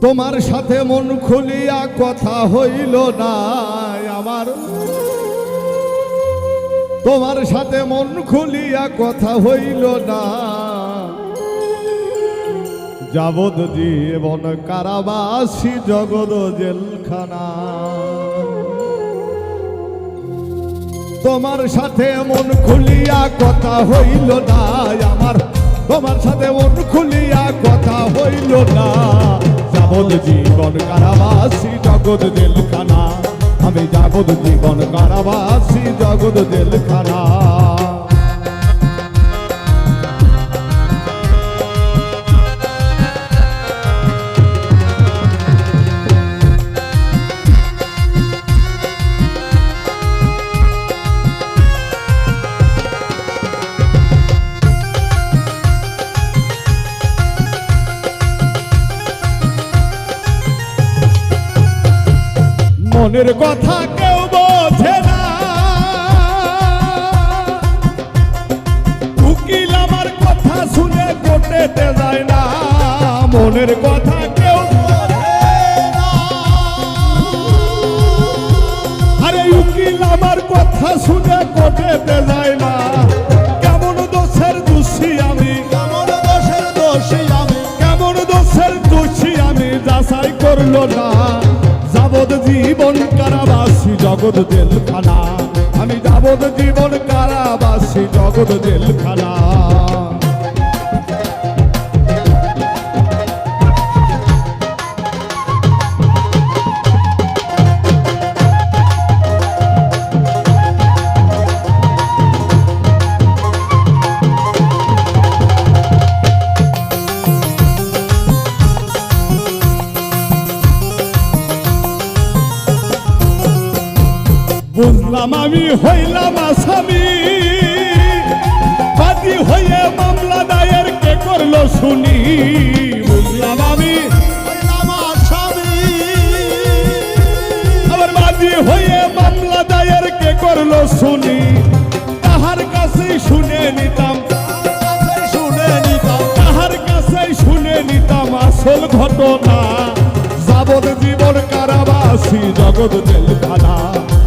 তোমার সাথে মন খুলিয়া কথা হইল না আমার, তোমার সাথে মন খুলিয়া কথা হইল না। যাবদ জীবন কারাবাসী জগৎ জেলখানা। তোমার সাথে মন খুলিয়া কথা হইল না আমার, তোমার সাথে মন খুলিয়া কথা হইল না। যাবদ জীবন কারাবাসী জগৎ জেলখানা, আমি যাবদ জীবন কারাবাসী জগৎ জেলখানা। মনের কথা কেউ বোঝে না, উকিল আমার কথা শুনে কোর্টেতে যায় না। মনের কথা কেউ বোঝে না, আরে উকিল আমার কথা শুনে কোর্টেতে যায় না। কেমন দোষের দোষী আমি, কেমন দোষের দোষী আমি, কেমন দোষের দোষী আমি যাচাই করলো না। যাবদ জীবন কারাবাসী জগৎ জেলখানা, আমি যাবদ জীবন কারাবাসী জগৎ জেলখানা। বুঝলাম আমি হইলাম আসামি, বাদী হয়ে মামলা দায়ের কে করলো শুনি। বুঝলাম আমি হইলাম আসামি, আবার বাদী হয়ে মামলা দায়ের কে করলো শুনি। তাহার কাছেই শুনে নিতাম, শুনে নিতাম, তাহার কাছেই শুনে নিতাম আসল ঘটনা। যাবদ জীবন কারাবাসী জগৎ জেলখানা,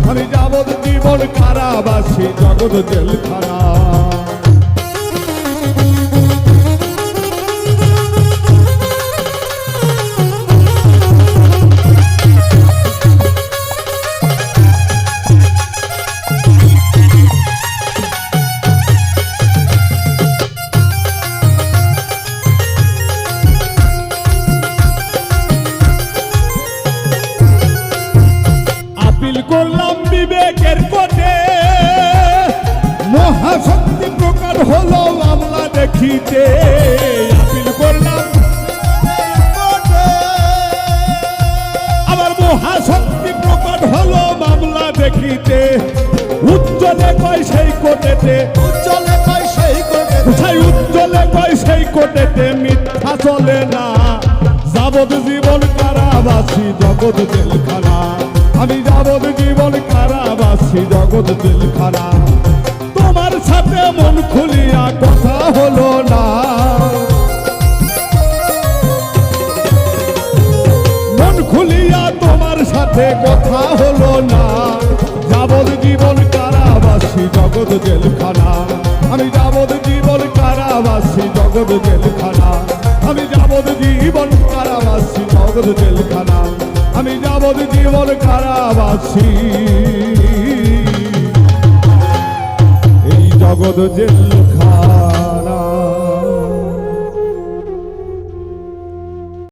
আমি যাবদ জীবন কারাবাসী জগৎ জেলখানা। করলাম বিবেকের কোর্টে, মহাশক্তি প্রকার হলো মামলা দেখিতে। আপিল করলাম আবার মহাশক্তি প্রকার হলো মামলা দেখিতে। উজ্জ্বলে কয় সেই কোর্টেতে, উজ্জ্বলে কয় সেই কোর্টে, উজ্জ্বলে কয় সেই কোর্টেতে মিথ্যা চলে না। যাবদ জীবন কারাবাসী জগৎ জেলখানা, আমি যাবদ জীবন কারাবাসী জগৎ জেলখানা। তোমার সাথে মন খুলিয়া কথা হলো না, মন খুলিয়া তোমার সাথে কথা হলো না। যাবদ জীবন কারাবাসী জগৎ জেলখানা, আমি যাবদ জীবন কারাবাসী জগৎ জেলখানা। আমি যাবদ জীবন কারাবাসী জগৎ জেলখানা, আমি যাবদ জীবন কারাবাসী এই জগৎ জেল।